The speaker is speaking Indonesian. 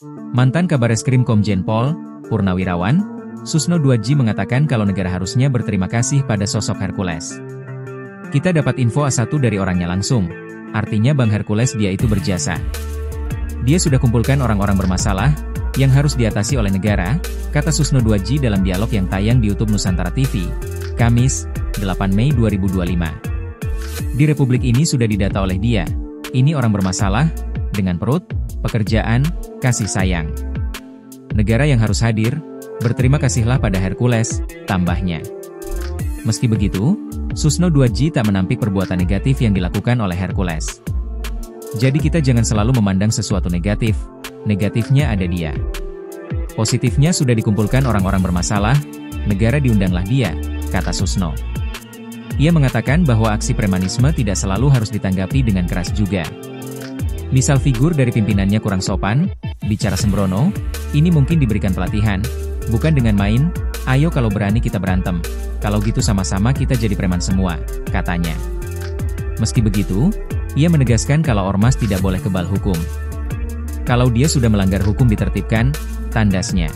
Mantan Kabareskrim Komjen Pol, Purnawirawan, Susno 2G mengatakan kalau negara harusnya berterima kasih pada sosok Hercules. Kita dapat info A1 dari orangnya langsung, artinya Bang Hercules dia itu berjasa. Dia sudah kumpulkan orang-orang bermasalah, yang harus diatasi oleh negara, kata Susno 2G dalam dialog yang tayang di YouTube Nusantara TV, Kamis, 8 Mei 2025. Di Republik ini sudah didata oleh dia, ini orang bermasalah, dengan perut, pekerjaan, kasih sayang. Negara yang harus hadir, berterima kasihlah pada Hercules, tambahnya. Meski begitu, Susno 2G tak menampik perbuatan negatif yang dilakukan oleh Hercules. Jadi kita jangan selalu memandang sesuatu negatif, negatifnya ada dia. Positifnya sudah dikumpulkan orang-orang bermasalah, negara diundanglah dia, kata Susno. Ia mengatakan bahwa aksi premanisme tidak selalu harus ditanggapi dengan keras juga. Misal figur dari pimpinannya kurang sopan, bicara sembrono, ini mungkin diberikan pelatihan, bukan dengan main, ayo kalau berani kita berantem, kalau gitu sama-sama kita jadi preman semua, katanya. Meski begitu, ia menegaskan kalau ormas tidak boleh kebal hukum. Kalau dia sudah melanggar hukum ditertibkan, tandasnya.